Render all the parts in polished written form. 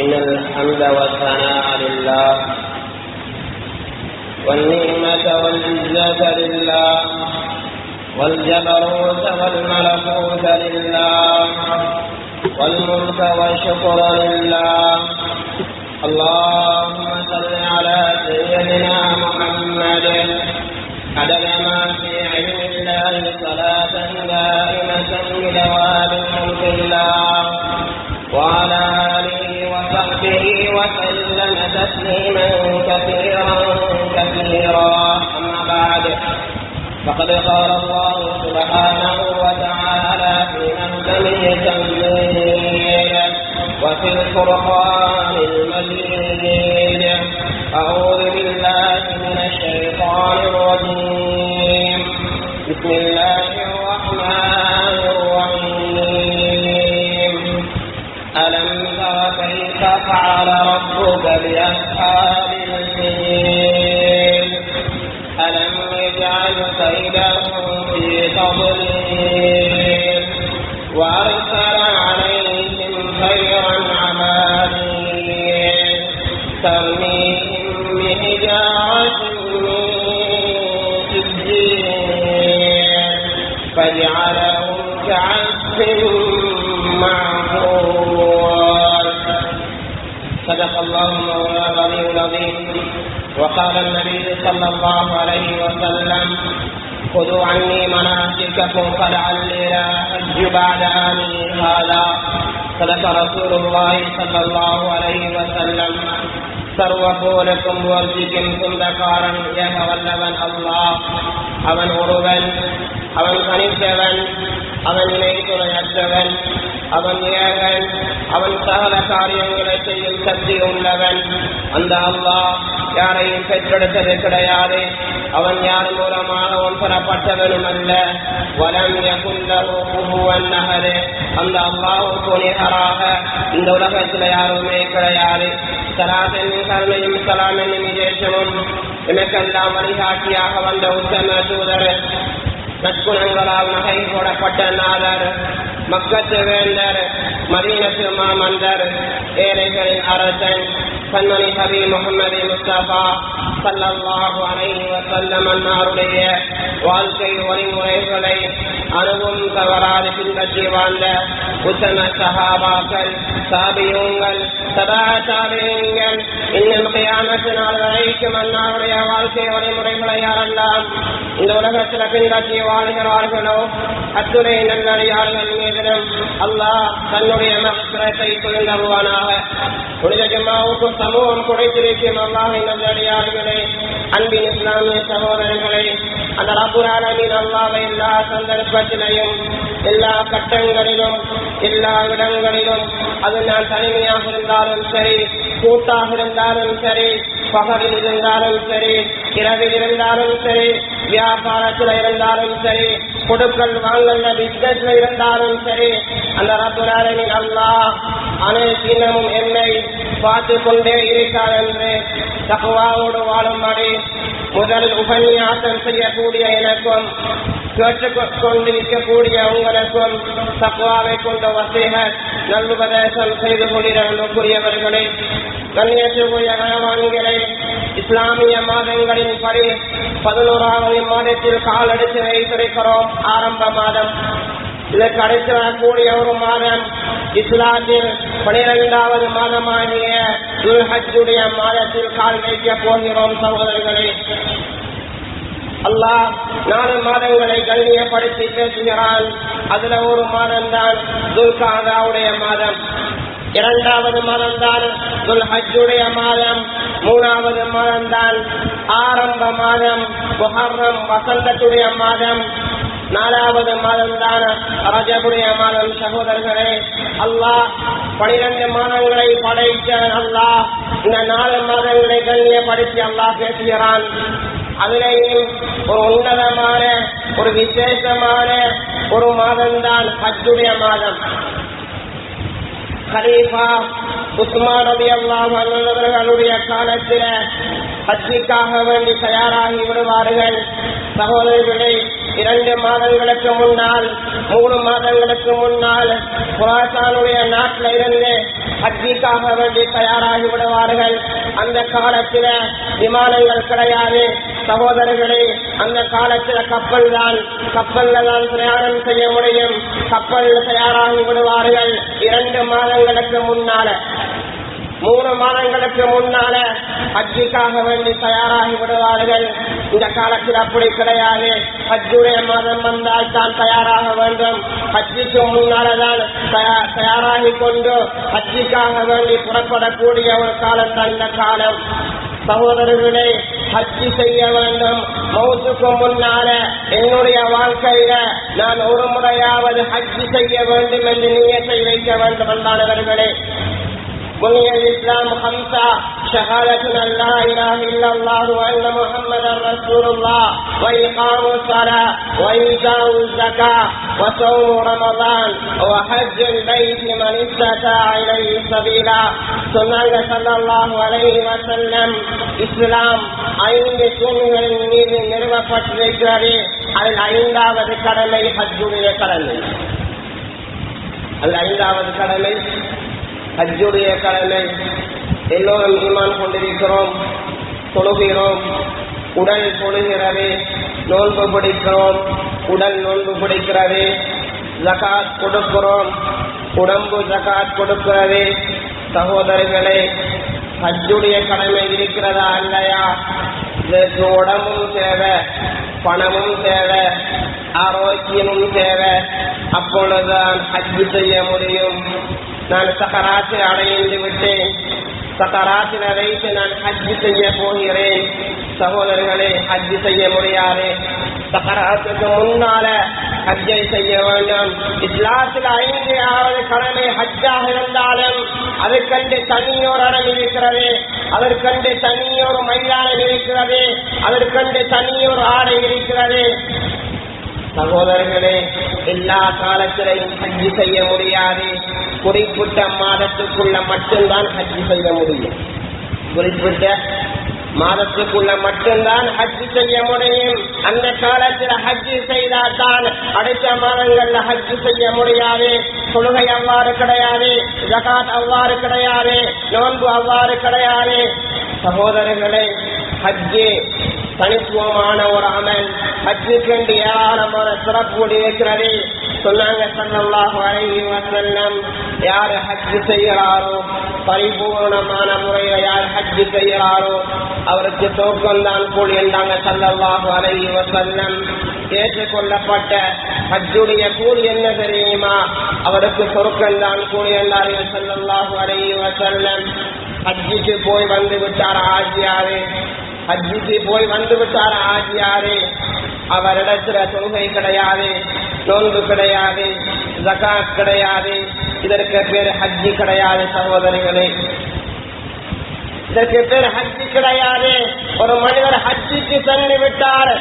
إن الحمد والثناء لله والنعمة والعزة لله والجبروت والملكوت لله والملك والشكر لله. اللهم صل على سيدنا محمد عدد ما في علم الله صلاة دائمة بدوام ملك الله وعلى آله وصحبه وسلم تسليما كثيرا كثيرا. أما بعد، فقد قال الله سبحانه وتعالى في محكمه تنزيل وفي الفرقان المجيد: أعوذ بالله من الشيطان الرجيم. بسم الله الرحمن الرحيم. ألم تر كيف فعل ربك بأصحاب الفيل؟ ألم يجعل كيدهم في تضليل وأرسل عليهم طيرا أبابيل ترميهم بحجارة من سجيل فجعلهم كعصف معقول. صدق الله مولانا العلي العظيم. وقال النبي صلى الله عليه وسلم: خذوا عني مناسككم فلعلي لا أحج بعد عامي هذا. صدق رسول الله صلى الله عليه وسلم. സർവ്വപോലക്കും വർജിക്കും സ്വന്തക്കാരൻ ഏകവല്ലവൻ അല്ലാഹ്. അവൻ ഒരുവൻ, അവൻ കനിച്ചവൻ, അവൻ ഇണയ്ക്കുറയற்றവൻ, അവൻ ഏകൻ, അവൻ സകല കാര്യങ്ങളെ ചെയ്യും ശക്തിയുള്ളവൻ. அந்த அல்லாஹ் யாரையும் பெற்றெடுத்தது கிடையாது. அவன் யார் மூலமாகவும் பெறப்பட்டவனும் அல்ல. வலம் யகுன் லஹு குஃபுவன் அஹத். அந்த அல்லாஹ்வுக்கு நிகராக இந்த உலகத்தில் யாருமே கிடையாது. சலாத்தின் கருணையும் சலாமின் விசேஷமும் எமக்கெல்லாம் வழிகாட்டியாக வந்த உத்தம தூதர், நற்குணங்களால் நகை போடப்பட்ட நாதர், மக்கத்து வேந்தர், மதீனத்து மாமந்தர், ஏழைகளின் அரசன், கண்மணி ஹபீ முஹம்மது முஸ்தபா ஸல்லல்லாஹு அலைஹி வஸல்லம் அன்னாருடைய வாழ்க்கை வழிமுறைகளை அணுவும் தவறாது பின்பற்றி வாழ்ந்த உத்தம சஹாபாக்கள், தாபியூன்கள், தபா தாபியூன்கள், இன்னும் கியாமத் நாள் வரைக்கும் அன்னாருடைய வாழ்க்கை வழிமுறைகளை யாரெல்லாம் இந்த உலகத்தில் பின்பற்றி வாழ்கிறார்களோ அத்துணை நல்லடியார்கள் மீதிலும் அல்லாஹ் தன்னுடைய மக்ஃபிரத்தை புரிந்தருவானாக. புனித ஜும்மாவுக்கு சமூகம் குடைத்திருக்கும் அல்லாஹ்வின் நல்லடியார்களே, அன்பின் இஸ்லாமிய சகோதரர்களே, அந்த ரப்புல் ஆலமீன் அல்லாஹ்வை எல்லா சந்தர்ப்பத்திலையும், எல்லா கட்டங்களிலும், எல்லா இடங்களிலும், அது நான் தனிமையாக இருந்தாலும் சரி, கூட்டாக இருந்தாலும் சரி, பகலில் இருந்தாலும் சரி, இரவில் இருந்தாலும் சரி, வியாபாரத்தில் இருந்தாலும் சரி, கொடுக்கல் வாங்கல்ல பிசினஸ்ல இருந்தாலும் சரி, அந்த ரப்புல் ஆலமீன் அல்லாஹ் அனைத்தினமும் என்னை பார்த்து கொண்டே இருக்கிறார் என்று தக்வாவோடு வாழும்படி முதல் உபன்யாசம் செய்யக்கூடிய எனக்கும் கேட்டுக்கொண்டிருக்கக்கூடிய உங்களுக்கும் தக்வாவை கொண்ட வசீகத் நல்லுபதேசம் செய்து கொண்டிருக்கக்கூடியவர்களே, கண்ணியத்துக்குரிய கணவான்களே, இஸ்லாமிய மாதங்களின் படி 11வது மாதத்தில் காலெடுத்து வைத்திருக்கிறோம். ஆரம்ப மாதம். இதற்கு அடுத்து வரக்கூடிய ஒரு மாதம் இஸ்லாத்தில் 12வது மாதமாகிய துல்ஹஜ்ஜுடைய மாதத்தில் கால் வைக்க போகிறோம். சகோதரர்களே, அல்லாஹ் 4 மாதங்களை கண்ணியப்படுத்தி பேசுகிறான். அதுல ஒரு மாதம்தான் துல்காதாவுடைய மாதம், 2வது மாதம்தான் துல்ஹஜ்ஜுடைய மாதம், 3வது மாதம்தான் ஆரம்ப மாதம் முஹர்ரம் வசந்தத்துடைய மாதம், 4வது மாதம்தான் ரஜபுடைய மாதம். சகோதரர்களே, அல்லாஹ் 12 மாதங்களை படைத்த அல்லாஹ் இந்த 4 மாதங்களை கண்ணியப்படுத்தி அல்லாஹ் பேசுகிறான். அதிலேயும் ஒரு உன்னதமான, ஒரு விசேஷமான ஒரு மாதம்தான் ஹஜ்ஜுடைய மாதம். கலீஃபா உஸ்மான் ரலியல்லாஹு அன்ஹு அவர்களுடைய காலத்தில் ஹஜ்ஜுக்காக வேண்டி தயாராகி விடுவார்கள். சகோதரர்களே, 2 மாதங்களுக்கு முன்னால் 3 மாதங்களுக்கு முன்னால் குராசானுடைய நாட்டில் இருந்து ஹஜ்ஜிக்காக வேண்டி தயாராகி விடுவார்கள். அந்த காலத்தில விமானங்கள் கிடையாது சகோதரர்களே. அந்த காலத்தில கப்பல்ல தான் பிரயாணம் செய்ய முடியும். கப்பல் தயாராகி விடுவார்கள். 2 மாதங்களுக்கு முன்னால 3 மாதங்களுக்கு முன்னால ஹஜ்ஜிக்காக வேண்டி தயாராகி விடுவார்கள். இந்த காலத்தில் அப்படி கிடையாது. ஹஜ்ஜுடைய மாதம் வந்தால் தான் தயாராக வேண்டும். ஹஜ்ஜிக்கு முன்னால்தான் தயாராகி கொண்டு ஹஜ்ஜிக்காக வேண்டி புறப்படக்கூடிய ஒரு காலம் தான் இந்த காலம். சகோதரர்களே, ஹஜ்ஜி செய்ய வேண்டும். மௌத்துக்கு முன்னால என்னுடைய வாழ்க்கையில நான் ஒரு முறையாவது ஹஜ்ஜி செய்ய வேண்டும் என்று நியத்தை வைக்க வேண்டும் என்றானவர்களே. بني الإسلام 5 شهادة أن لا إله إلا الله وأن محمدا رسول الله وإقام الصلاة وإيتاء الزكاة وصوم رمضان وحج البيت من استطاع إليه سبيلا. சொன்னாங்க ஸல்லல்லாஹு அலைஹி வஸல்லம், இஸ்லாம் 5 தூண்களின் மீது நிறுவப்பட்டிருக்கிறது. அதில் 5வது கடமை ஹஜ்ஜுடைய கடமை. அதில் 5வது கடமை ஹஜ்ஜுடைய கடமை. எல்லோரும் ஈமான் கொண்டிருக்கிறோம், தொழுகிறோம், உடல் தொழுகிறது, நோன்பு பிடிக்கிறோம், உடல் நோன்பு பிடிக்கிறது, ஜகாத் கொடுக்கிறோம், உடம்பு ஜகாத் கொடுக்கிறது. சகோதரர்களே, ஹஜ்ஜுடைய கடமை இருக்கிறதா இல்லையா? இதற்கு உடம்பும் தேவை, பணமும் தேவை, ஆரோக்கியமும் தேவை. அப்பொழுதுதான் ஹஜ்ஜு செய்ய முடியும். நான் சக்கராத்தை அடைந்து விட்டேன், சக்கராத்தில் வைத்து நான் ஹஜ்ஜு செய்ய போகிறேன். சகோதரர்களே, ஹஜ்ஜு செய்ய முடியாது. சக்கராத்துக்கு முன்னால ஹஜ்ஜை செய்ய வேண்டும். இஸ்லாத்தில் 5வது கடமை ஹஜ்ஜாக இருந்தாலும் அதற்கண்டு தனியோர் இடம் இருக்கிறது, அதற்கண்டு தனியோர் மைதானம் இருக்கிறது, அதற்கண்டு தனியோர் ஆடை இருக்கிறது. சகோதரர்களே, எல்லா காலத்திலையும் ஹஜ்ஜி செய்ய முடியாது. குறிப்பிட்ட மாதத்துக்குள்ள மட்டும்தான் ஹஜ்ஜி செய்ய முடியும். குறிப்பிட்ட மாதத்துக்குள்ள மட்டும்தான் ஹஜ்ஜி செய்ய முடியும். அந்த காலத்தில் ஹஜ்ஜி செய்தால் தான் அடுத்த மாதங்கள்ல ஹஜ்ஜி செய்ய முடியாது. தொழுகை அவ்வாறு கிடையாது, ஜகாத் அவ்வாறு கிடையாது, நோன்பு அவ்வாறு கிடையாது. சகோதரர்களே, ஹஜ்ஜி தனித்துவமான ஒரு அமல். ஹஜ்ஜுக்கு ஏராளமான சிறப்பு இருக்கிறது. சொன்னாங்க ஸல்லல்லாஹு அலைஹி வஸல்லம், யார் ஹஜ்ஜு செய்கிறாரோ, பரிபூர்ணமான முறையில் யார் ஹஜ்ஜு செய்கிறாரோ அவருக்கு தோக்கம்தான் கூலி என்றாங்க ஸல்லல்லாஹு அலைஹி வஸல்லம். ஏற்றுக்கொள்ளப்பட்ட ஹஜ்ஜுடைய கூலி என்ன தெரியுமா? அவருக்கு சொர்க்கம்தான் கூலி என்றார்கள் ஸல்லல்லாஹு அலைஹி வஸல்லம். ஹஜ்ஜுக்கு போய் வந்து விட்டார் ஆஜியாரு, ஹஜ்ஜுக்கு போய் வந்து விட்டார் ஆஜியாரு. அவரிடத்துல தொழுகை கிடையாது, நோன்பு கிடையாது, ஜகாத் கிடையாது. இதற்கு பேர் ஹஜ்ஜி கிடையாது. சகோதரிகளே, இதற்கு பேர் ஹஜ்ஜி கிடையாது. ஒரு மனிதர் ஹஜ்ஜுக்கு சென்று விட்டார்,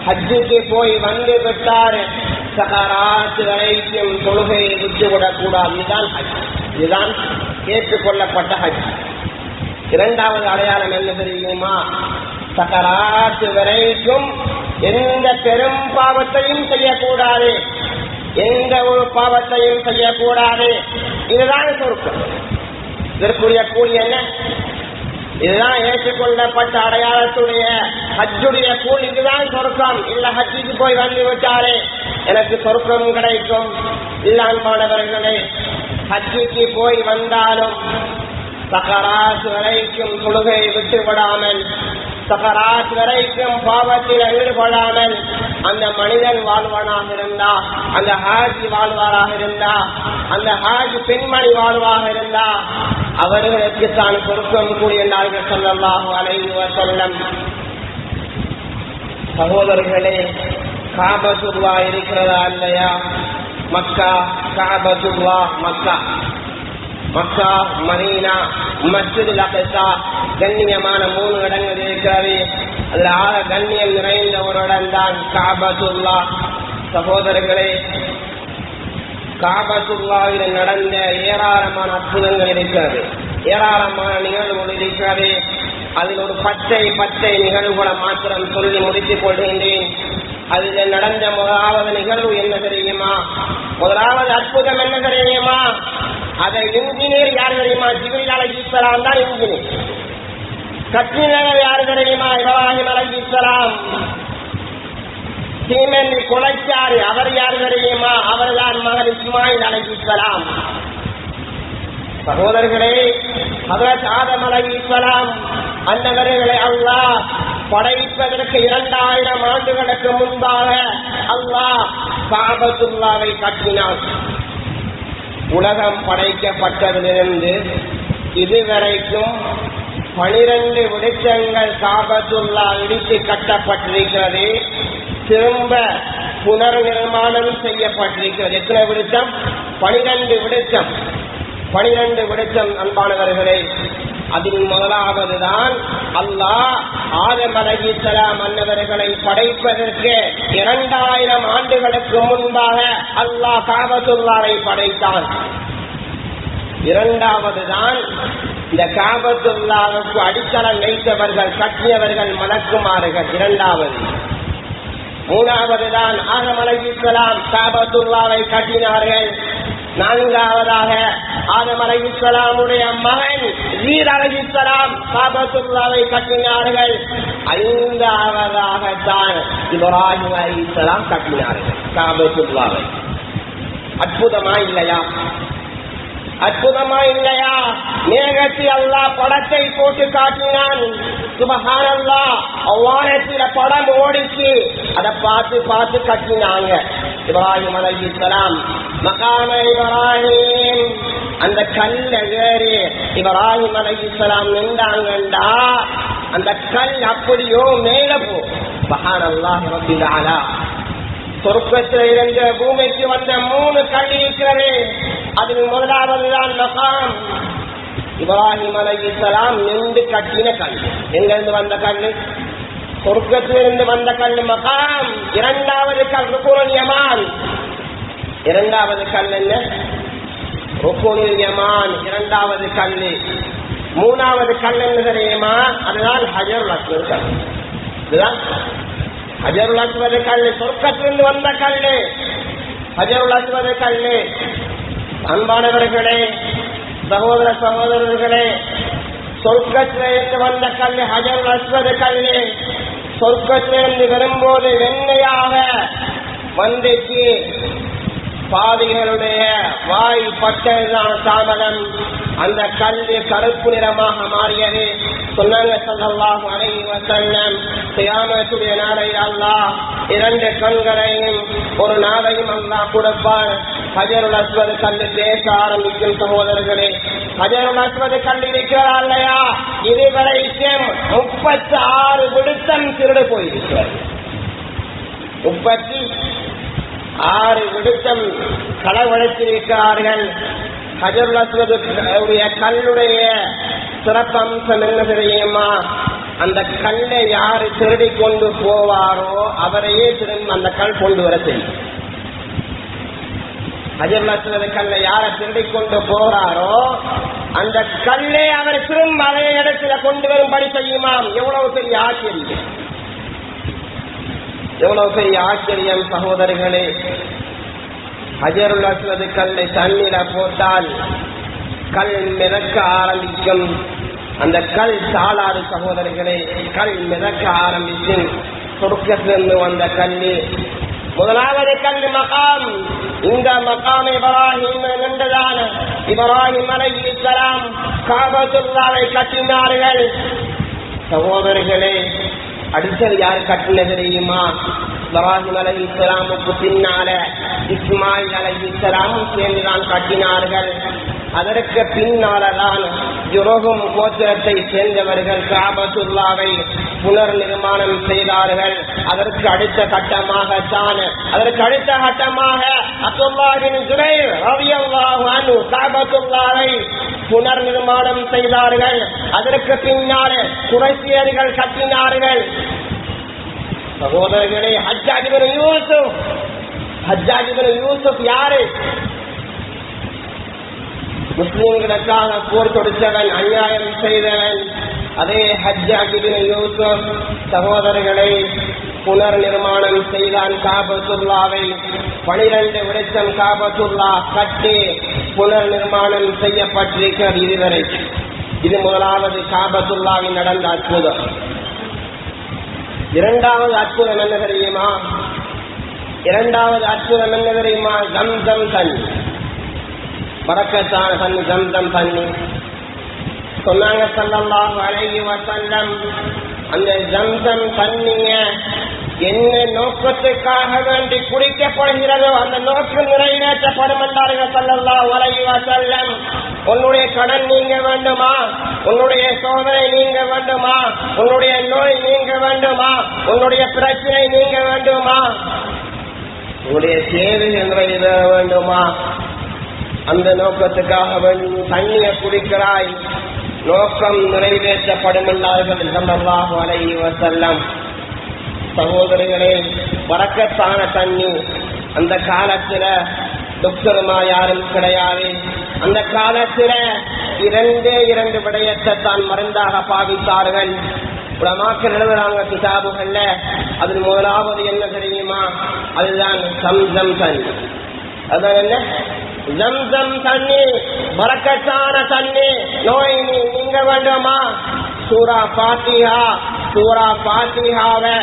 ஹஜ்ஜுக்கு போய் வந்து விட்டார், சகராத் வரைக்கும் தொழுகையை விட்டுவிடக் கூடாது. இதுதான் ஹஜ், இதுதான் ஏற்றுக்கொள்ளப்பட்ட ஹஜ். 2வது அடையாளம் என்ன தெரியுமா? சகராத் வரைக்கும் எந்த பெரும் பாவத்தையும் செய்யக்கூடாது, எந்த ஒரு பாவத்தையும் செய்யக்கூடாது. இதுதான் சொர்க்கம். இதற்குரிய கூலி என்ன? இதுதான் ஏற்றுக்கொள்ளப்பட்ட அடையாளத்துடைய ஹஜ்ஜுடைய கூலி. இதுதான் சொர்க்கம். இல்ல ஹஜ்ஜுக்கு போய் வந்து விட்டாரே எனக்கு சொர்க்கம் கிடைக்கும் இல்லாமவர்களே, ஹஜ்ஜுக்கு போய் வந்தாலும் சகராத் வரைக்கும் தொழுகையை விட்டு விடாமல், சகராத் வரைக்கும் பாவத்தில் ஈடுபடாமல் அந்த மனிதன் வாழ்வானாக இருந்தா, அந்த ஹாஜி வாழ்வாராக இருந்தா, அந்த ஹாஜி பெண்மணி வாழ்வாக இருந்தா அவர்களுக்கு தான் சொர்க்கம் கூடிய நாள்கள் ஸல்லல்லாஹு அலைஹி வஸல்லம். சகோதரர்களே, காபத்துல்லா இருக்கிறதா இல்லையா? மக்கா, காபத்துல்லா, மக்கா, மக்கா, மதீனா, மஸ்ஜிதுல் அக்ஸா, கண்ணியமான 3 இடங்கள் இருக்கிறது. அதுல ஆக கண்ணியம் நிறைந்த ஒரு இடம் தான் காபத்துல்லா. சகோதரர்களே, காபத்துல்லாவில் நடந்த ஏராளமான அற்புதங்கள் இருக்கிறது, ஏராளமான நிகழ்வுகள் இருக்கிறது. அதில் ஒரு 10 நிகழ்வுகளை மாத்திரம் சொல்லி முடித்துக் கொள்கின்றேன். அதில் நடந்த முதலாவது நிகழ்வு என்ன தெரியுமா? முதலாவது அற்புதம் என்ன தெரியுமா? அதை இன்ஜினியர் யார் தெரியுமா? ஜிப்ரீல் அலைஹிஸ்ஸலாம் தான் இன்ஜினியர். கட்டினவர் யார் தெரியுமா? இப்ராஹிம் அலைஹிஸ்ஸலாம். சீமெண்ட் குலைச்சாரு, அவர் யார் தெரியுமா? அவர்தான் மகன் இஸ்மாயில் அலைஹிஸ்ஸலாம். சகோதரர்களே, ஹஜ்ரத் ஆதம் அலைஹிஸ்ஸலாம் அன்னவர்களை அல்லாஹ் படைப்பதற்கு 2000 ஆண்டுகளுக்கு முன்பாக அல்லாஹ் காபத்துல்லாவை கட்டினான். உலகம் படைக்கப்பட்டதிலிருந்து இதுவரைக்கும் 12 விருட்சங்கள் காபத்துல்லா இடித்து கட்டப்பட்டிருக்கிறது. திரும்ப புனர் நிர்மாணம் செய்யப்பட்டிருக்கிறது. எத்தனை விருட்சம்? 12 விருட்சம். 12 விருட்சம் அன்பானவர்களே. அதில் முதலாவதுதான் அல்லாஹ் ஆதம் அலைஹிஸ்ஸலாம் அன்னவர்களை படைப்பதற்கு 2000 ஆண்டுகளுக்கு முன்பாக அல்லாஹ் காபத்துல்லாவை படைத்தான். இரண்டாவதுதான் இந்த காபத்துல்லாவுக்கு அடித்தளம் வைத்தவர்கள் கட்டியவர்கள் மலக்குமார்கள். இரண்டாவது. மூணாவதுதான் ஆதம் அலைஹிஸ்ஸலாம் காபத்துல்லாவை கட்டினார்கள். நான்காவதாக ஆதம் அலைஹிஸ்ஸலாமுடைய மகன் ஈசா அலைஹிஸ்ஸலாம் காபத்துல்லாவை கட்டினார்கள். ஐந்தாவதாகத்தான் இப்ராஹிம் அலைஹிஸ்ஸலாம் கட்டினார்கள் காபத்துல்லாவை. அற்புதமா இல்லையா? அற்புதமா இல்லையா? மேகத்தில் அல்லாஹ் படத்தை போட்டு காட்டினான். சுப்ஹானல்லாஹ், வானத்தில படம் ஓடிச்சு. அதை பார்த்து பார்த்து கட்டினாங்க. இப்ராஹிம் அலைஹிஸ்ஸலாம் மகாம இப்ராஹிம், அந்த கல்ல ஏறி இப்ராஹிம் அலைஹிஸ்ஸலாம் நின்றாங்கண்டா அந்த கல் அப்படியோ மேல போ. சுப்ஹானல்லாஹ் ரப்பில் ஆலா. சொர்க்கத்தில் இருந்த பூமிக்கு வந்த 3 கல் இருக்கிறது. அதில் முதலாவதுதான் மகாம். இப்ராஹிம் அலைஹிஸ்ஸலாம் நின்று கட்டின கல். எங்கிருந்து வந்த கல்? சொர்க்கத்திலிருந்து வந்த கல் மகாம். இரண்டாவது கல் ருக்குனுல் யமான். இரண்டாவது கல் என்ன? ருக்குனுல் யமான் இரண்டாவது கல். மூணாவது கல் என்ன தெரியுமா? அதுதான் ஹஜருல் அஸ்வத் கல். இதுதான் ஹஜருல் அஸ்வத் கல். சொர்க்கத்திலிருந்து வந்த கல் ஹஜருல் அஸ்வத் கல். அன்பானவர்களே, சகோதர சகோதரர்களே, சொர்க்கத்திலிருந்து வந்த கல் ஹஜருல் அஸ்வத் கல். சொர்க்கத்திலிருந்து வரும்போது வெண்மையாக வந்துச்சு. பாவிகளுடைய வாய் பட்டதுதான் தாமதம். அந்த கல்வி கருப்பு நிறமாக மாறியது. சொன்னாங்க ஸல்லல்லாஹு அலைஹி வஸல்லம், கியாமத்துடைய நாளை அல்லாஹ் 2 கண்களையும் ஒரு நாளையும் அல்லாஹ் கொடுப்பார். ஹஜருல் அஸ்வத் கல் பேச ஆரம்பிக்கும். சகோதரர்களே, ஹஜருல் அஸ்வத் கல் இருக்கிறதா இல்லையா? இதுவரைக்கும் 36 விடுத்தம் திருடு போயிருக்கிறது. 36 விடுத்தம் களவழைத்திருக்கிறார்கள். ஹஜருல் அஸ்வத் கல்லுடைய சிறப்பம்சம் என்ன தெரியுமா? அந்த கல்லை யாரு திருடி கொண்டு போவாரோ அவரையே திரும்ப அந்த கல் கொண்டு வர செய்யும். ஹஜருல் அஸ்வத் கல்லை யாரை திருடி கொண்டு போறாரோ அந்த கல்லை அவர் திரும்ப அதே இடத்துல கொண்டு வரும்படி செய்யுமாம். எவ்வளவு பெரிய ஆச்சரியம்! எவ்வளவு பெரிய ஆச்சரியம் சகோதரர்களே! ஹஜருல் அஸ்வத் கல்லை தண்ணீர போட்டால் கல் மிதக்க ஆரம்பிக்கும். அந்த கல் சாளாறு சகோதரர்களே, கல் மிதக்க ஆரம்பிச்சு சொர்க்கத்திலிருந்து வந்த கல்லு. முதலாவது கல் மகாம். இந்த மகாம் இப்ராஹிம் நின்றுதான் இப்ராஹிம் அலைஹிஸ்ஸலாம் காபத்துல்லாவை கட்டினார்கள். சகோதரர்களே, அடுத்தது யார் கட்டினது தெரியுமா? இப்ராஹிம் அலைஹிஸ்ஸலாமுக்கு பின்னால இஸ்மாயில் அலைஹிஸ்ஸலாமும் சேர்ந்துதான் கட்டினார்கள். அதற்கு பின்னால்தான் ஜுரஹும் கோத்திரத்தை சேர்ந்தவர்கள் காபத்துல்லாவை புனர் நிர்மாணம் செய்தார்கள். அதற்கு அடுத்த கட்டமாக அப்துல்லாஹ் பின் ஜுபைர் ரலியல்லாஹு அன்ஹு காபத்துல்லாவை புனர் நிர்மாணம் செய்தார்கள். அதற்கு பின்னால் குறைஷியர்கள் கட்டினார்கள். சகோதரர்களே, ஹஜ்ஜாஜ் இப்னு யூசுப் யாரு? முஸ்லிம்களுக்காக போர் தொடுத்தவன், அநியாயம் செய்தவன். அதே ஹஜ்ஜாஜ் இப்னு யூசுப் சகோதரர்களை புனர் நிர்மாணம் செய்தான் காபத்துல்லாவை. 12 விருட்சம் காபத்துல்லா கட்டி புனர் நிர்மாணம் செய்யப்பட்டிருக்கிறது இதுவரை. இது முதலாவது காபத்துல்லாவில் நடந்த அற்புதம். இரண்டாவது அற்புதம் என்ன தெரியுமா? இரண்டாவது அற்புதம் என்ன தெரியுமா? ஜம்சம் தண்ணி, பரக்கத்தான தண்ணி, ஜம்சம் தண்ணி. சொன்னாங்க ஸல்லல்லாஹு அலைஹி வஸல்லம், அந்த ஜம்சம் தண்ணிய என்ன நோக்கத்துக்காக வேண்டி குடிக்கப்படுகிறதோ அந்த நோக்கம் நிறைவேற்றப்படும் என்றார்கள் ஸல்லல்லாஹு அலைஹி வஸல்லம். உன்னுடைய கடன் நீங்க வேண்டுமா? உன்னுடைய சோதனை நீங்க வேண்டுமா? உன்னுடைய நோய் நீங்க வேண்டுமா? உன்னுடைய பிரச்சனை நீங்க வேண்டுமா? உன்னுடைய தேவை நிறைவேற வேண்டுமா? அந்த நோக்கத்துக்காக வேண்டி தண்ணியை குடிக்கிறாய், நோக்கம் நிறைவேற்றப்படும் என்றார்கள் ஸல்லல்லாஹு அலைஹி வஸல்லம். சகோதரர்களே, பரக்கத்தான தண்ணி. அந்த காலத்துல டாக்டருமா யாரும் கிடையாது. அந்த காலத்துல இரண்டு விடயத்தை தான் மருந்தாக பாவித்தார்கள். உலமாக்கள் எழுதுறாங்க கிதாபுகள்ல. அதில் முதலாவது என்ன தெரியுமா? அதுதான் ஜம்சம் தண்ணி. அதான் என்ன? ஜம்சம் தண்ணி, பரக்கத்தான தண்ணி. நோய் நீங்க வேண்டுமா? சூரா பாத்திஹாவை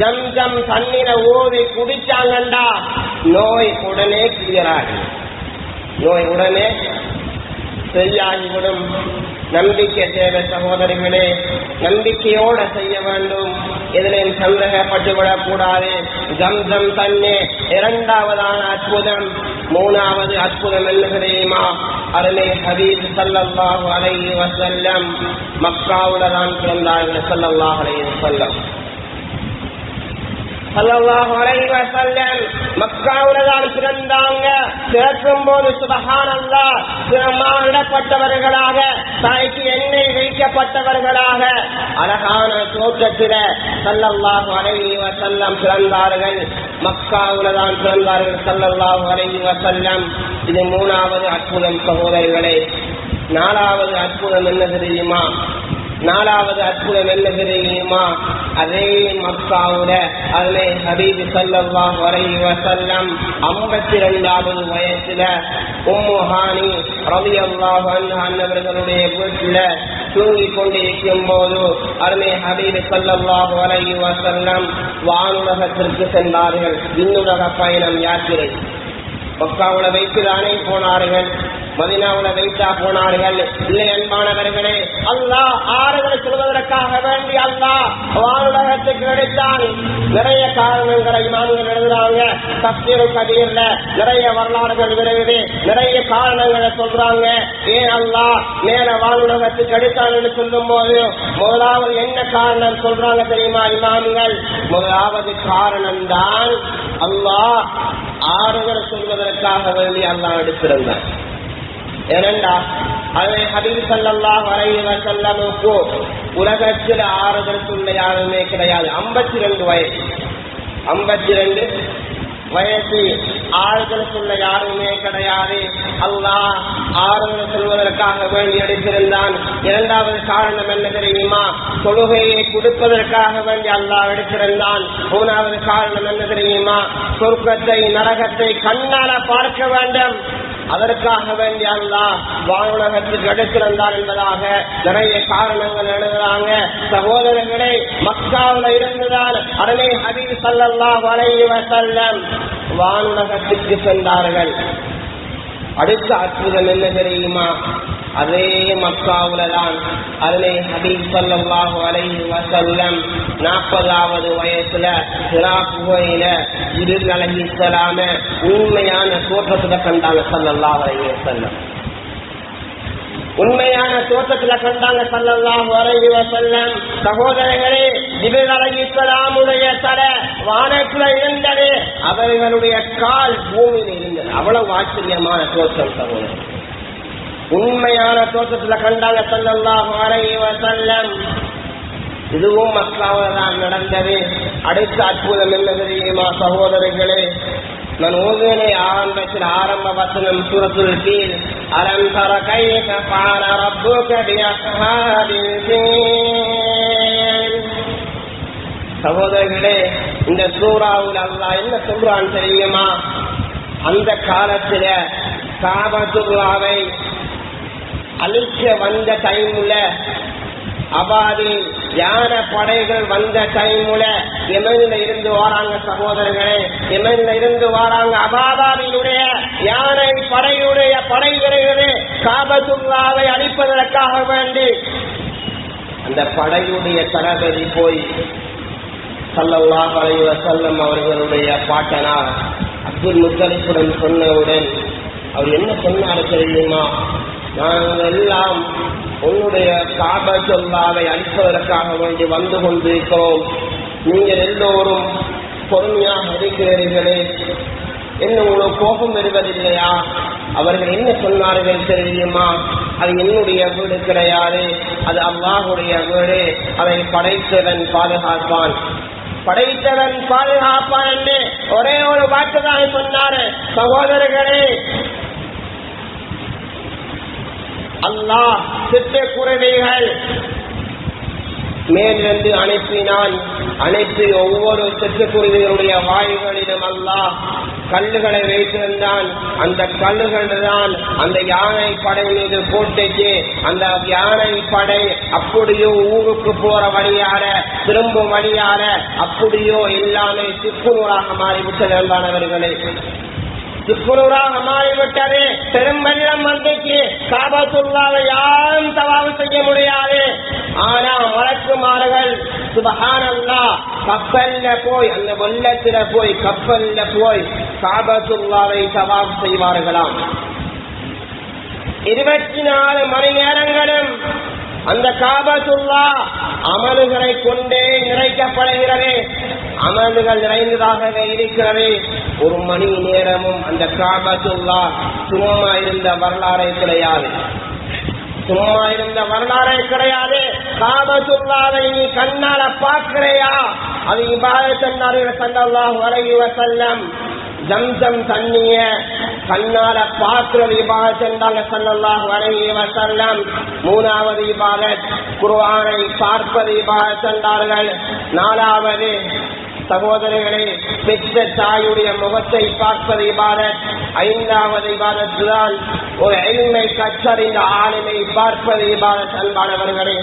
ஜம்சம் தண்ணீர ஊதி குடிச்சாங்கண்டா நோய் உடனே கிளியர் ஆகும், நோய் உடனே சரியாகிவிடும். நம்பிக்கை தேவை சகோதரிகளே, நம்பிக்கையோட செய்ய வேண்டும், எதிலையும் சந்தேகப்பட்டுவிடக் கூடாது. ஜம்சம் தண்ணி இரண்டாவதான அற்புதம். மூணாவது அற்புதம் என்ன தெரியுமா? அருமை ஹபீப் ஸல்லல்லாஹு அலைஹி வஸல்லம் மக்காவுல தான் பிறந்தார்கள். ஸல்லல்லாஹு அலைஹி வஸல்லம் மக்காவுல தான் பிறந்தாங்க. பிறக்கும் போது சுப்ஹானல்லாஹ் இடப்பட்டவர்களாக, தாய்க்கு எண்ணெய் வைக்கப்பட்டவர்களாக அழகான தோற்றத்தில ஸல்லல்லாஹு அலைஹி வஸல்லம் பிறந்தார்கள். மக்காவுல தான் பிறந்தார்கள் ஸல்லல்லாஹு அலைஹி வஸல்லம். இது மூணாவது அற்புதம் சகோதரர்களே. நாலாவது அற்புதம் என்ன தெரியுமா? அதே மக்காவுல அதிலே ஹபீப் ஸல்லல்லாஹு அலைஹி வஸல்லம் 52வது வயசுல உம்மு ஹானி ரலியல்லாஹு அன்ஹா அன்னவர்களுடைய வீட்டில தூங்கிக் கொண்டிருக்கும் போது அருமை ஹபீப் ஸல்லல்லாஹு அலைஹி வஸல்லம் வானுலகத்திற்கு சென்றார்கள். விண்ணுலக பயணம் யாத்திரை. மக்காவுல வைத்துதானே போனார்கள், மதீனாவுல வைத்தா போனார்கள். இல்லை அன்பானவர்களே, அல்லாஹ் ஆறுதல் சொல்வதற்காக வேண்டி அல்லாஹ் வானுலகத்துக்கு எடுத்தான். நிறைய காரணங்களை இமாம்கள் எழுதுறாங்க. தஃசீருல் கபீர்ல நிறைய வரலாறுகள் வருகிறது, நிறைய காரணங்களை சொல்றாங்க. ஏன் அல்லாஹ் மேல வானுலகத்துக்கு எடுத்தான் என்று சொல்லும் போது முதலாவது என்ன காரணம் சொல்றாங்க தெரியுமா இமாம்கள்? முதலாவது காரணம் தான் அல்லாஹ் ஆறுதல் சொல்வதற்காக வேண்டி அல்லாஹ் எடுத்திருந்தான். ஏனென்றா அதை ஹபீப் ஸல்லல்லாஹு அலைஹி வஸல்லமுக்கு உலகத்தில் ஆறுதல் சொல்ல யாருமே கிடையாது. 52 வயசு ஆறுதல் சொல்ல யாருமே கிடையாது. அல்லாஹ் ஆறுதல் சொல்வதற்காக வேண்டி எடுத்திருந்தான். இரண்டாவது காரணம் என்ன தெரியுமா? தொழுகையை கொடுப்பதற்காக வேண்டி அல்லாஹ் எடுத்திருந்தான். மூணாவது காரணம் என்ன தெரியுமா? சொர்க்கத்தை நரகத்தை கண்ணால பார்க்க வேண்டும், அதற்காக வேண்டி அல்லாஹ் வானுலகத்துக்கு எடுத்திருந்தான் என்பதாக நிறைய காரணங்கள் எழுதுறாங்க. சகோதரர்களே, மக்காவுல இருந்துதான் அருமை ஹபீப் ஸல்லல்லாஹு அலைஹி வஸல்லம் வானுலகத்துக்கு சென்றார்கள். அடுத்த அற்புதம் என்ன தெரியுமா? அதே மக்காவுல தான் அருமை ஹபீப் ஸல்லல்லாஹு அலைஹி வஸல்லம் 40வது வயசுல ஹிரா குகையில ஜிப்ரீல் அலைஹிஸ்ஸலாம் உண்மையான தோற்றத்துல கண்டாங்க. ஸல்லல்லாஹு அலைஹி வஸல்லம் உண்மையான தோற்றத்துல கண்டாங்க. ஸல்லல்லாஹு அலைஹி வஸல்லம் சகோதரர்களே, ஜிப்ரீல் அலைஹிஸ்ஸலாமுடைய தலை வானத்துல இருந்தது, அவர்களுடைய கால் பூமியில் இருந்தது. அவ்வளவு ஆச்சரியமான தோற்றம் சகோதரர். உண்மையான தோற்றத்துல கண்டாங்க ஸல்லல்லாஹு அலைஹி வஸல்லம். இதுவும் மக்காவுல தான் நடந்தது. அடுத்த அற்புதம் என்ன தெரியுமா சகோதரர்களே? நான் ஓதுவதை ஆரம்ப வசனம் சூரத்துல் ஃபீல். அலம் தர கைஃப ஃபஅல ரப்புக பிஅஸ்ஹாபில் ஃபீல். சகோதரர்களே, இந்த சூராவுல் அல்லாஹ் என்ன சொல்றான் தெரியுமா? அந்த காலத்துல காபத்துல்லாவை அழிக்க வந்த டைம்ல அபாதி யானை படைகள் வந்த டைம்ல யமன்ல இருந்து வராங்க சகோதரர்களே, யமன்ல இருந்து வராங்க அபாதாவினுடைய யானை படையுடைய படை வீரர்களே காபத்துல்லாவை அழிப்பதற்காக வேண்டி அந்த படையுடைய தளபதி போய் ஸல்லல்லாஹு அலைஹி வஸல்லம் அவர்களுடைய பாட்டனார் அப்துல் முத்தலிஃபுடன் சொன்னவுடன் அவர் என்ன சொன்னார் தெரியுமா? நாங்கள் எல்லாம் உன்னுடைய காபத்துல்லாவை அழிப்பதற்காக வேண்டி வந்து கொண்டிருக்கிறோம், நீங்கள் எல்லோரும் பொறுமையாக இருக்கிறீர்களே, என்ன உங்களுக்கு கோபம் வருவதில்லையா? அவர்கள் என்ன சொன்னார்கள் தெரியுமா? அது என்னுடைய வீடு கிடையாது, அது அல்லாஹ்வுடைய வீடு, அதை படைத்தவன் பாதுகாப்பான், படைத்தவன் பாதுகாப்பான் என்று ஒரே ஒரு வார்த்தைதான் சொன்னாரு. சகோதரர்களே, அல்லாஹ் சிட்டுக்குருவிகள் மேலிருந்து அனுப்பினான். அனைத்து ஒவ்வொரு சிட்டுக்குருவிகளுடைய வாயுகளிலும் அல்லாஹ் கல்லுகளை வைத்திருந்தான். அந்த கல்லுகள் தான் அந்த யானை படை மீது போட்டுச்சு. அந்த யானை படை அப்படியோ ஊருக்கு போற வழியார திரும்பும் வழியார அப்படியோ எல்லாமே சிக்குநூறாக மாறிவிட்டது. அன்பானவர்களே, சிக்குநூறாக மாறிவிட்டது. பெரும் வெள்ளம் வந்துச்சு. காபத்துல்லாவை யாரும் தவாவு செய்ய முடியாது. ஆனா மலக்குமார்கள் சுப்ஹானல்லாஹ் கப்பல்ல போய் அந்த வெள்ளத்தில போய் கப்பல்ல போய் காபத்துல்லாவை தவாஃப் செய்வார்களாம். 24 மணி நேரங்களும் அந்த காபத்துல்லா அமல்களை கொண்டே நிறைக்கப்படுகிறது. அமல்கள் நிறைந்ததாகவே இருக்கிறது. 1 மணி நேரமும் அந்த காபத்துல்லா சும்மா இருந்த வரலாறை கிடையாது. சும்மா இருந்த வரலாறே கிடையாது. காபத்துல்லாவை நீ கண்ணால பார்க்கிறையா? அது இபாதத் என்றார்கள் ஸல்லல்லாஹு அலைஹி வஸல்லம். ஜம்சம் தண்ணிய கண்ணால பார்க்கிறது இபாதத் என்றாங்க ஸல்லல்லாஹு அலைஹி வஸல்லம். 3வது இபாதத் குர்ஆனை பார்ப்பது இபாதத் என்றார்கள். 4வது சகோதரர்களே பெற்ற தாயுடைய முகத்தை பார்ப்பது இபாதத். 5வது இபாதத் தான் ஒரு இல்மை கற்றறிந்த ஆளுமை பார்ப்பது இபாதத். அன்பானவர்களே,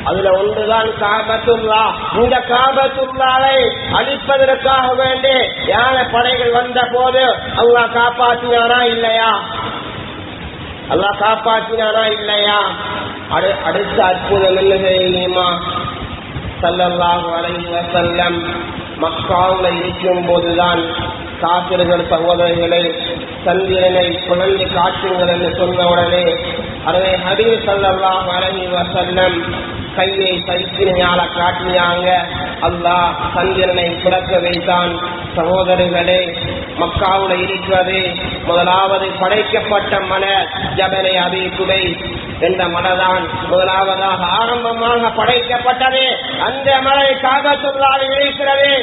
அதுல ஒன்றுதான் காபத்துல்லா. இந்த காபத்துல்லாவை அழிப்பதற்காக வேண்டி யானை படைகள் வந்த போது அல்லாஹ் காப்பாற்றினானா இல்லையா? அல்லாஹ் காப்பாற்றினானா இல்லையா? அடுத்த அற்புதம் என்ன தெரியுமா? ஸல்லல்லாஹு அலைஹி வஸல்லம் மக்காவுல இருக்கும் போதுதான் காபிர்கள் சகோதரர்களை சந்திரனை குழந்தை காட்டுங்கள் என்று சொன்ன உடனே அருமை ஹபீப் ஸல்லல்லாஹு அலைஹி வஸல்லம் கையை சைக்கிளையால காட்டினாங்க. அல்லாஹ் சந்திரனை பிறக்க வைத்தான். சகோதரர்களே, மக்காவுல இருக்கிறது முதலாவது படைக்கப்பட்ட மலை ஜபலை அபி குபைஸ் என்ற மலைதான் முதலாவதாக ஆரம்பமாக படைக்கப்பட்டது. அந்த மலை காபத்துல்லாவில் இருக்கிறது.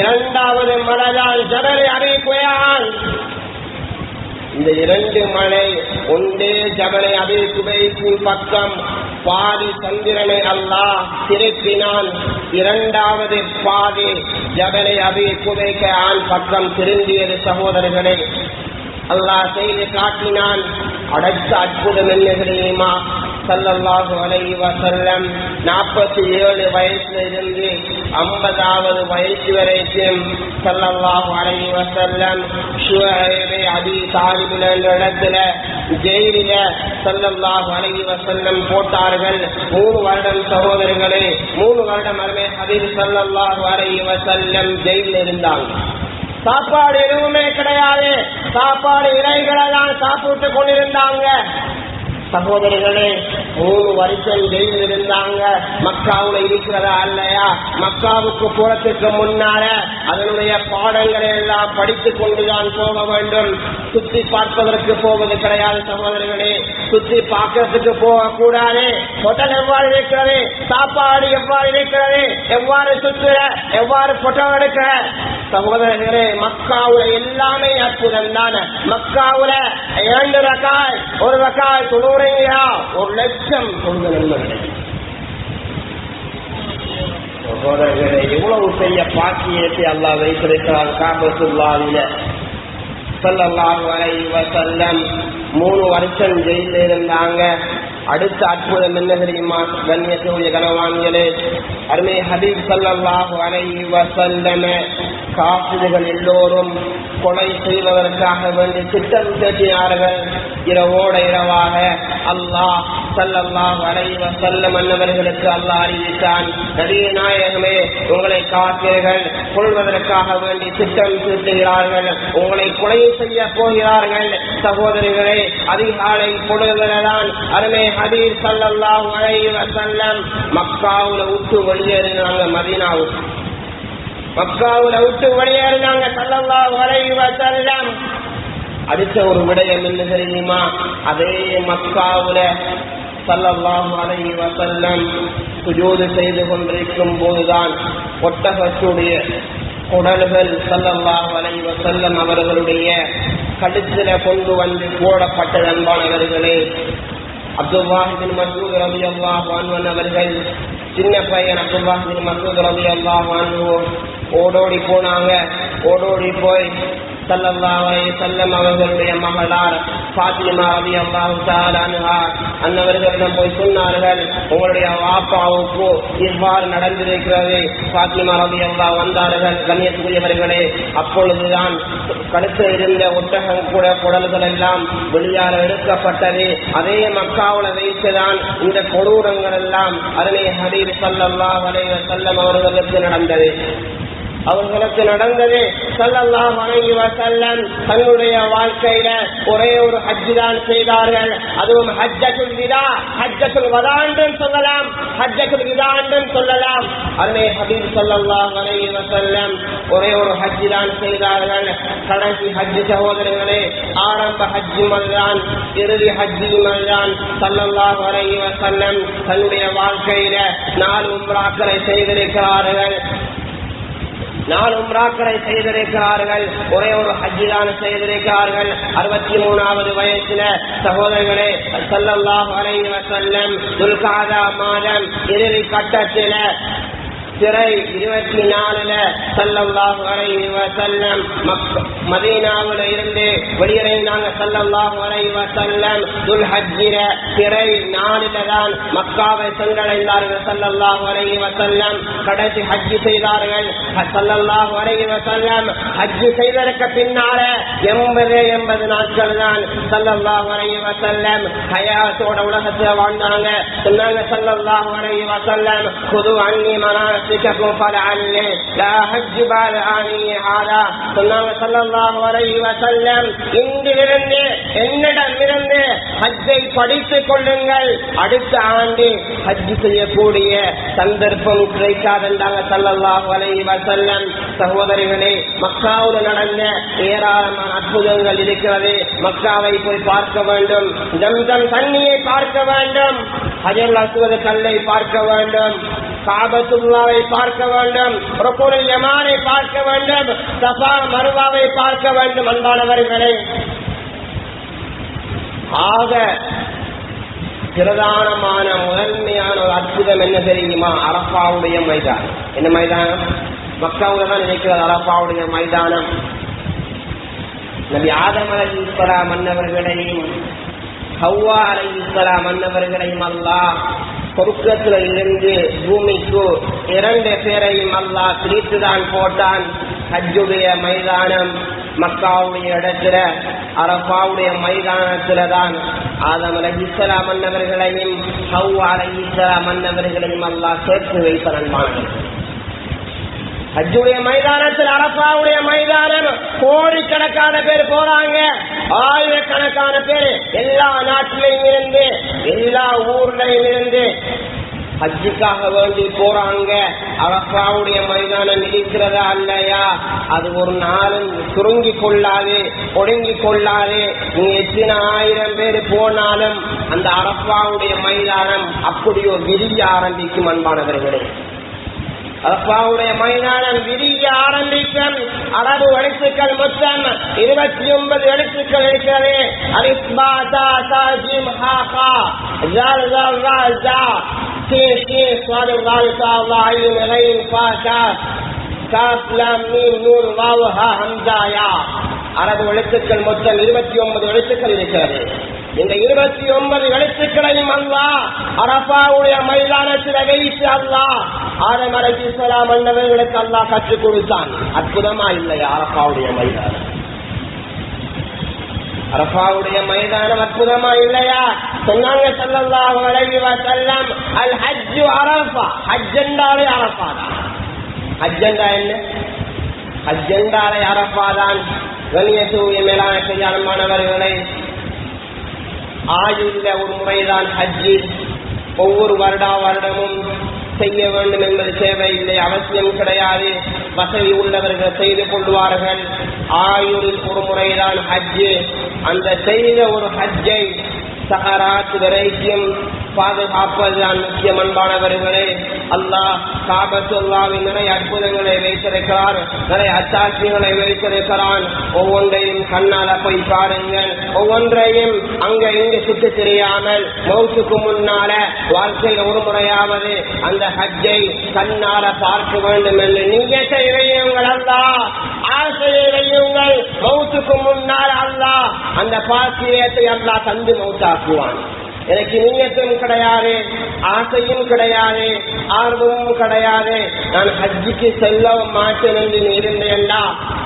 2வது மலைதான் ஜபலை அபி குயான். இந்த 2 மலை ஒன்றே ஜபலை அபி குபைஸின் பக்கம் பாதி சந்திரனை அல்லாஹ் திருப்பினான். 2வது பாதி ஜபலை அபி குபைஸான் பக்கம் திரும்பியது. சகோதரர்களே, அல்லாஹ் செய்து காட்டினான். அடுத்த அற்புதம் என்ன தெரியுமா? ஸல்லல்லாஹு அலைஹி வஸல்லம் 47 வயசுல இருந்து 50வது வயசு வரைக்கும் ஸல்லல்லாஹு அலைஹி வஸல்லம் ஷுஐபை அபி தாலிப் என்ற இடத்துல ஜெயிலில ஸல்லல்லாஹு அலைஹி வஸல்லம் போட்டார்கள். 3 வருடம் சகோதரர்களே, 3 வருடம் அருமை ஹபீப் ஸல்லல்லாஹு அலைஹி வஸல்லம் ஜெயிலில் இருந்தாங்க. சாப்பாடு எதுவுமே கிடையாது. சாப்பாடு இலைகளை தான் சாப்பிட்டு கொண்டிருந்தாங்க. சகோதரர்களே, 3 வருஷம் ஜெயிலில் இருந்தாங்க. மக்காவுல இருக்கிறதா இல்லையா? மக்காவுக்கு போறதுக்கு முன்னால அதனுடைய பாடங்களை எல்லாம் படித்துக் கொண்டுதான் போக வேண்டும். சுத்தி பார்ப்பதற்கு போவது கிடையாது. சகோதரர்களே, சுத்தி பார்க்கறதுக்கு போகக்கூடாது. ஹோட்டல் எவ்வாறு இருக்கிறது, சாப்பாடு எவ்வாறு இருக்கிறது, எவ்வாறு சுற்றுற, எவ்வாறு போட்டோ எடுக்கிற. சகோதரர்களே, மக்காவுல எல்லாமே அற்புதம் தானே. மக்காவுல 2 ரக்காய் 1 ரக்காய் 1,00,000 தொழுத நண்பர்களே. சகோதரர்களே, எவ்வளவு பெரிய பாக்கியத்தை அல்லாஹ் வைத்திருக்கிறார் காபத்துல்லாவில. ஸல்லல்லாஹு அலைஹி வஸல்லம் 3 வருஷம் ஜெயிலில் இருந்தாங்க. அடுத்த அற்புதம் என்ன தெரியுமா? கண்ணியத்துடைய கனவான்களே, அருமை ஹபீப் ஸல்லல்லாஹு அலைஹி வஸல்லம் காஃபிர்கள் எல்லோரும் கொலை செய்வதற்காக வேண்டி திட்டம் தீட்டினார்கள். இரவோட இரவாக அல்லாஹ் ஸல்லல்லாஹு அலைஹி வஸல்லம் அன்னவர்களுக்கு அல்லாஹ் அறிவித்தான், நபியே நாயகமே, உங்களை காஃபிர்கள் கொல்வதற்காக வேண்டி திட்டம் தீட்டுகிறார்கள், உங்களை கொலை செய்ய போகிறார்கள். சகோதரிகளே, அதிகாலை பொழுதுதான் அருமை ஹபீப் ஸல்லல்லாஹு அலைஹி வஸல்லம் மக்காவுல விட்டு வெளியேறினாங்க. மதீனாவுக்கு மக்காவுல விட்டு வெளியேறினாங்க ஸல்லல்லாஹு அலைஹி வஸல்லம். அடுத்த ஒரு விடயம் என்ன தெரியுமா? அதே மக்காவுல ஸல்லல்லாஹு அலைஹி வஸல்லம் சுஜூது செய்து கொண்டிருக்கும் போதுதான் ஒட்டகத்துடைய குடல்கள் ஸல்லல்லாஹு அலைஹி வஸல்லம் அவர்களுடைய கழுத்தில கொண்டு வந்து போடப்பட்ட அன்பானவர்களே. அப்துல்லாஹ் இப்னு மஸ்ஊத் ரலியல்லாஹு அன்ஹு அவர்கள், சின்ன பையன் அப்துல்லாஹ் இப்னு மஸ்ஊத் ரலியல்லாஹு அன்ஹு ஓடோடி போனாங்க. ஓடோடி போய் ஸல்லல்லாஹு அலைஹி வஸல்லம் அவர்களுடைய மகளார் ஃபாத்திமா ரலியல்லாஹு தஆலா அன்ஹா அன்னவர்களிடம் போய் சொன்னார்கள், உங்களுடைய வாப்பாவுக்கு இவ்வாறு நடந்திருக்கிறது. ஃபாத்திமா ரலியல்லாஹு வந்தார்கள். கண்ணியத்துக்குரியவர்களே, அப்பொழுதுதான் கழுத்தில் இருந்த ஒட்டகம் கூட குடல்கள் எல்லாம் வெளியால் எடுக்கப்பட்டது. அதே மக்காவுல வைத்துதான் இந்த கொடூரங்கள் எல்லாம் அருமை ஹபீப் ஸல்லல்லாஹு அலைஹி வஸல்லம் அவர்களுக்கு நடந்தது. ஸல்லல்லாஹு அலைஹி வஸல்லம் தன்னுடைய வாழ்க்கையில ஒரே ஒரு ஹஜ் தான் செய்தார்கள். அதுவும் ஹஜ்ஜத்துல் விதா, ஹஜ்ஜத்துல் வதா என்றும் சொல்லலாம், ஹஜ்ஜத்துல் விதா என்றும் சொல்லலாம். அருமை ஹபீப் ஸல்லல்லாஹு அலைஹி வஸல்லம் ஒரே ஒரு ஹஜ் தான் செய்தார்கள். கடைசி ஹஜ் சகோதரர்களே, ஆரம்ப ஹஜ் மல்தான், இறுதி ஹஜ் மல்தான். ஸல்லல்லாஹு அலைஹி வஸல்லம் தன்னுடைய வாழ்க்கையில 4 உம்ராக்களை செய்திருக்கிறார்கள். 4 உம்ராக்களை செய்திருக்கிறார்கள். ஒரே ஒரு ஹஜ் தான் செய்திருக்கிறார்கள். 63வது வயசுல சகோதரர்களே, ஸல்லல்லாஹு அலைஹி வஸல்லம் துல்காதா மாதம் இறுதி கட்டத்தில சிறை 24ல ஸல்லல்லாஹு அலைஹி வஸல்லம் மதீனாவுல இருந்து வெளியேறினாங்க. ஸல்லல்லாஹு அலைஹி வஸல்லம் துல்ஹஜ்ஜில சிறை 4ல தான் மக்காவை சென்றடைந்தார்கள். ஸல்லல்லாஹு அலைஹி வஸல்லம் கடைசி ஹஜ் செய்தார்கள். ஸல்லல்லாஹு அலைஹி வஸல்லம் ஹஜ் செய்ததற்கு பின்னால 80 நாட்கள் தான் ஸல்லல்லாஹு அலைஹி வஸல்லம் ஹயாத்தோட உலகத்துல வாழ்ந்தாங்க. சொன்னாங்க ஸல்லல்லாஹு அலைஹி வஸல்லம், குது அன்னி மனாசிகக்கும் ஃபலஅல்லி லா ஹஜ் பஅத ஆனி ஹாதா. சொன்னாங்க ஸல்லல்லாஹு அலைஹி வஸல்லம், இன்றிலிருந்து என்னிடமிருந்து ஹஜ்ஜை படித்துக் கொள்ளுங்கள், அடுத்த ஆண்டு ஹஜ் செய்யக்கூடிய சந்தர்ப்பம் கிடைக்காதென்றாங்க ஸல்லல்லாஹு அலைஹி வஸல்லம். சகோதரிகளே, மக்காவுல நடந்த ஏராளமான அற்புதங்கள் இருக்கிறது. மக்காவை போய் பார்க்க வேண்டும், ஜம்சம் தண்ணியை பார்க்க வேண்டும், ஹஜருல் அஸ்வத் கல்லை பார்க்க வேண்டும், காபத்துல்லாவை பார்க்க வேண்டும், ருக்குனுல் யமானை பார்க்க வேண்டும், சஃபா மர்வாவை பார்க்க வேண்டும். அன்பானவர்களே, ஆக பிரதானமான முதன்மையான ஒரு அற்புதம் என்ன தெரியுமா? அரஃபாவுடைய மைதானம். என்ன மைதானம்? மக்காவுல தான் இருக்கிறது அரஃபாவுடைய மைதானம். நபி ஆதம் அலைஹிஸ்ஸலாம் மன்னவர்களையும் ஹவ்வா அலைஹிஸ்ஸலாம் மன்னவர்களையும் அல்லாஹ் சொர்க்கத்துல இருந்து பூமிக்கு 2 பேரையும் அல்லாஹ் பிரித்துதான் போட்டான். ஹஜ்ஜுடைய மைதானம் மக்காவுடைய இடத்துல, அரஃபாவுடைய மைதானத்துல தான் ஆதம் அலைஹிஸ்ஸலாம் மன்னவர்களையும் ஹவ்வா அலைஹிஸ்ஸலாம் மன்னவர்களையும் அல்லாஹ் சேர்த்து வைத்தான். ஹஜ்ஜுடைய மைதானத்தில், அரஃபாவுடைய மைதானம் கோடிக்கணக்கான பேர் போறாங்க, ஆயிரக்கணக்கான பேர் எல்லா நாட்டிலையும் இருந்து, எல்லா ஊர்லையும் இருந்து ஹஜ்ஜுக்காக வேண்டி போறாங்க. அரஃபாவுடைய மைதானம் இருக்கிறதா இல்லையா? அது ஒரு நாளும் சுருங்கி கொள்ளாது, ஒடுங்கி கொள்ளாது. நீ எத்தனை 1000 பேர் போனாலும் அந்த அரஃபாவுடைய மைதானம் அப்படியோ விரிய ஆரம்பிக்கும். அன்பானவர்களே, அரஃபாவுடைய மைதானம் விரிய ஆரம்பிக்கும். அரபு எழுத்துக்கள் மொத்தம் 29 எழுத்துக்கள் இருக்கிறது. அலிஃப் பா தா தா ஜீம் ஹா கா ஜால் ஜால் ரா ஜா சீன் சீன் ஸாத் வால் கா வா ஐன் கைன் ஃபா கா காஃப் லாம் மீம் நூன் வாவ் ஹா ஹம்ஸா யா. அரபு எழுத்துக்கள் மொத்தம் 29 எழுத்துக்கள் இருக்கிறது. இந்த 29 எழுத்துக்களையும் அல்லாஹ் அரபாவுடைய மைதானத்தில் வைத்து அல்லாஹ் ஆதம் அலைஹிஸ்ஸலாம் அன்னவர்களுக்கு அல்லாஹ் கற்றுக் கொடுத்தான். அற்புதமா இல்லையா அரபாவுடைய மைதானம்? அரபாவுடைய மைதானம் அற்புதமா இல்லையா? சொன்னாங்க ஸல்லல்லாஹு அலைஹி வஸல்லம், அல் ஹஜ்ஜு அரஃபா. ஹஜ் என்றாலே அரஃபா தான். ஹஜ் என்றா என்ன? ஹஜ் என்றாலே அரஃபா தான். கண்ணியத்துடைய மேலான கையாளமானவர்களை, ஆயுள்ள ஒரு முறைதான் ஹஜ்ஜி. ஒவ்வொரு வருடமும் செய்ய வேண்டும் என்பது தேவையில்லை, அவசியம் கிடையாது. வசதி உள்ளவர்கள் செய்து கொள்வார்கள். ஆயுளில் ஒரு முறைதான் ஹஜ்ஜு. அந்த செய்த ஒரு ஹஜ்ஜை சஹராத் வரைக்கும் பாதுகாப்பதுதான் முக்கியம். அன்பானவர்களே, அல்லாஹ் காபத்துல்லாவின் நிறைய அற்புதங்களை வைத்திருக்கிறார், நிறைய அத்தாட்சிகளை வைத்திருக்கிறான். ஒவ்வொன்றையும் கண்ணால போய் பாருங்கள். ஒவ்வொன்றையும் அங்க இங்கு சுற்றி தெரியாமல் மௌத்துக்கு முன்னால வாழ்க்கையில் ஒரு முறையாவது அந்த ஹஜ்ஜை கண்ணால பார்க்க வேண்டும் என்று நீயத்தை இறையுங்கள். அல்லாஹ் ஆசையை இறையுங்கள். மௌத்துக்கு முன்னால் அல்லாஹ் அந்த பாக்கியத்தை அல்லாஹ் தந்து மௌத்தாக்குவான். எனக்கு நீயத்தும் கிடையாது, ஆசையும் கிடையாது, ஆர்வமும் கிடையாது, நான் ஹஜ்ஜுக்கு செல்ல மாட்டேன் என்று நீ இருந்தேன்டா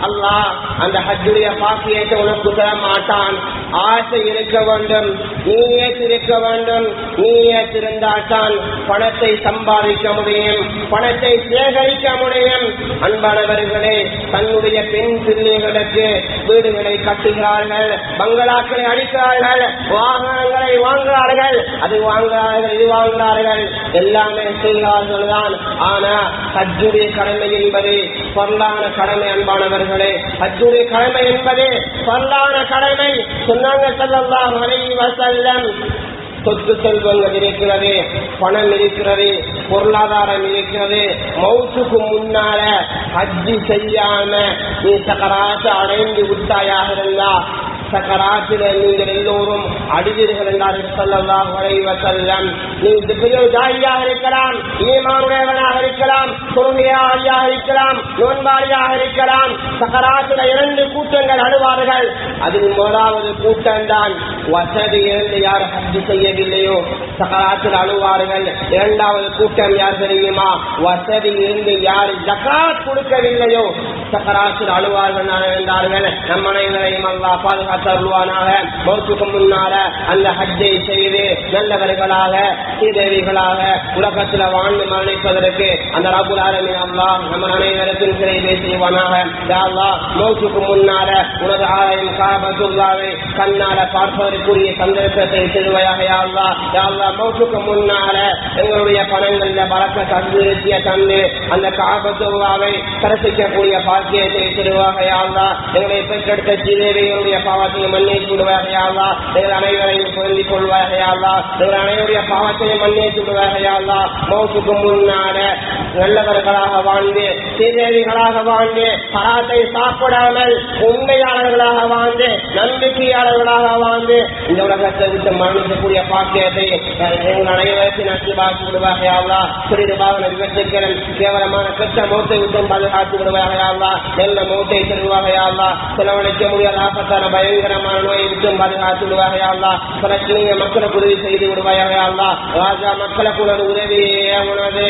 அல்லாஹ் அந்த ஹஜ்ஜுடைய பாக்கியத்தை உனக்கு தர மாட்டான். ஆசை இருக்க வேண்டும், நீயத் இருக்க வேண்டும். நீயத் இருந்தால்தான் பணத்தை சம்பாதிக்க முடியும், பணத்தை சேகரிக்க முடியும். அன்பானவர்களே, தன்னுடைய பெண் பிள்ளைகளுக்கு வீடுகளை கட்டுகிறார்கள், பங்களாக்களை அடிக்கிறார்கள், வாகனங்களை வாங்குகிறார்கள், அது வாங்குகிறார்கள், இது வாங்குகிறார்கள், எல்லாமே செய்கிறார்கள் தான். ஆனா ஹஜ்ஜுடைய கடமை என்பது பரலான கடமை. அன்பானவர்களே, ஹஜ்ஜுடைய கடமை என்பது பரலான கடமை. சொன்னாங்க ஸல்லல்லாஹு அலைஹி வஸல்லம், சொத்து செல்வங்கள் இருக்கிறது, பணம் இருக்கிறது, பொருளாதாரம் இருக்கிறது, மௌத்துக்கு முன்னால ஹஜ்ஜி செய்யாம நீ சக்கராத்தை அடைந்து விட்டாயாக இருந்தா சக்கராத்தில நீங்கள் எல்லோரும் அடிவீர்கள் என்றார்கள் ஸல்லல்லாஹு அலைஹி வஸல்லம். நீ தாயியாக இருக்கலாம், ஈமானுடையவனாக இருக்கலாம், தொழுகையாளியாக இருக்கலாம், நோன்பாளியாக இருக்கலாம். சக்கராத்தில 2 கூட்டங்கள் அழுவார்கள். அதில் முதலாவது கூட்டம்தான் வசதி இருந்து யார் ஹஜ் செய்யவில்லையோ சக்கராத்தில் அழுவார்கள். 2வது கூட்டம் யார் தெரியுமா? வசதி இருந்து யார் ஜகாத் கொடுக்கவில்லையோ சக்கராத்தில் அழுவார்கள் என்றார்கள். நம் அனைவரையும் அல்லாஹ் பாதுகாத்தருள்வானாக. மௌத்துக்கு முன்னால அந்த ஹஜ்ஜை செய்து நல்லவர்களாக சீதேவிகளாக உலகத்தில் வாழ்ந்து மரணிப்பதற்கு அந்த ரப்புல் ஆலமீன் அல்லாஹ் நம்ம அனைவருக்கும் சிறையை செய்வானாக. யா அல்லாஹ், மௌத்துக்கு முன்னால உனது ஆலயம் காபத்துல்லாவை கண்ணால பார்ப்பதற்குரிய சந்தர்ப்பத்தை செய்வாயாக. யா அல்லாஹ், யா அல்லாஹ், மௌத்துக்கு முன்னால எங்களுடைய பணங்கள்ல பரக்கத் அபிவிருத்திய தந்து அந்த காபத்துல்லாவை தரிசிக்கக்கூடிய பாக்கியத்தை செய்வாக. யா அல்லாஹ், எங்களை பெற்றெடுத்த சீதேவிகளுடைய பாவத்தை மன்னித்து விடுவாக. யா அல்லாஹ், எங்கள் அனைவரையும் பொருந்திக் கொள்வாக. யா அல்லாஹ், எங்கள் அனைவருடைய பாவத்தை மன்னித்து விடுவாக. யா அல்லாஹ், மௌத்துக்கு முன்னால நல்லவர்களாக வாழ்ந்து சீதேவிகளாக வாழ்ந்து பராத்தை சாப்பிடாமல் உண்மையாளர்களாக வாழ்ந்து நம்பிக்கையாளர்களாக வாழ்ந்து இந்த உலகத்தை விட்டு மரணிக்கக்கூடிய பாக்கியத்தை எங்கள் அனைவருக்கும் நசிபாக்கி விடுவாக. யா அல்லாஹ், சிறிது வாகன விபத்துக்கள் கேவலமான கெட்ட மௌத்தை விட்டும் பாதுகாத்து விடுவாக. யா அல்லாஹ், நல்ல மௌத்தை தருவாக. யா அல்லாஹ், செலவழிக்க முடியாத ஆபத்தான பயங்கரமான நோயை விட்டும் பாதுகாத்து விடுவாக. யா அல்லாஹ், பிரச்சனையை மக்களுக்கு உதவி செய்து விடுவாயாக. யா அல்லாஹ், ராஜா மக்களுக்கு உனது உதவியை உனது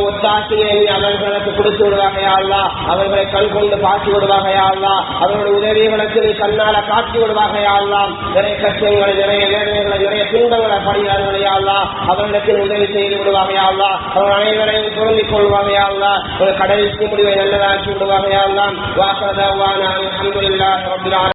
ஒத்தாசையை நீ அவர்களுக்கு கொடுத்து விடுவாக. யா அல்லாஹ், அவர்களை கண் கொண்டு பார்த்து விடுவாக. யா அல்லாஹ், அவர்களுடைய உதவிகளுக்கு நீ கண்ணால காட்டி விடுவாக. யா அல்லாஹ், நிறைய கஷ்டங்களை, நிறைய வேதனைகளை, நிறைய துன்பங்களை படுகிறார்கள். யா அல்லாஹ், அவர்களுக்கு உதவி செய்து விடுவாக. யா அல்லாஹ், அவர்கள் அனைவரையும் பொருந்திக் கொள்வாங்க. யா அல்லாஹ், ஒரு கடைசி முடிவை நல்லதாக்கி விடுவாக. யா அல்லாஹ், வாசதவான அல்ஹம்துலில்லாஹி ரப்பில் ஆலமீன்.